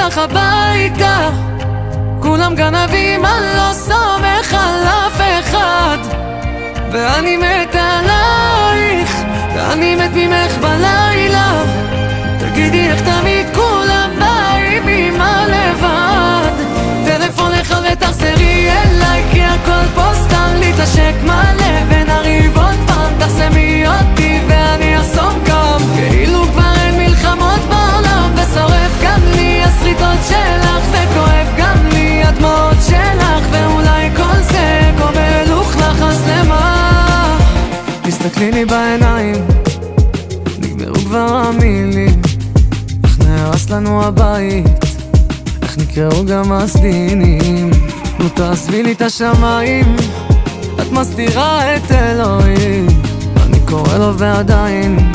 אותך הביתה, כולם גנבים, אני לא סומך על אף אחד, ואני מת עלייך, ואני מת ממך בלילה. תגידי איך תמיד כולם באים ממא לבד. טלפון אחד ותחזרי אליי, כי הכל פה סתם להתנשק מלא, ונריב עוד פעם, תחסמי אותי ואני אחסום קם, כאילו כבר אין מלחמות בעולם, ושורף גם לי הסריטות שלך, וכואב גם לי הדמעות שלך, ואולי כל זה כמו מלוכלך, אז למה? תסתכלי לי בעיניים, נגמרו כבר המילים, איך נהרס לנו הבית, איך נקראו גם הסדינים. נו תעזבי לי את השמיים, את מסתירה את אלוהים, אני קורא לו ועדיין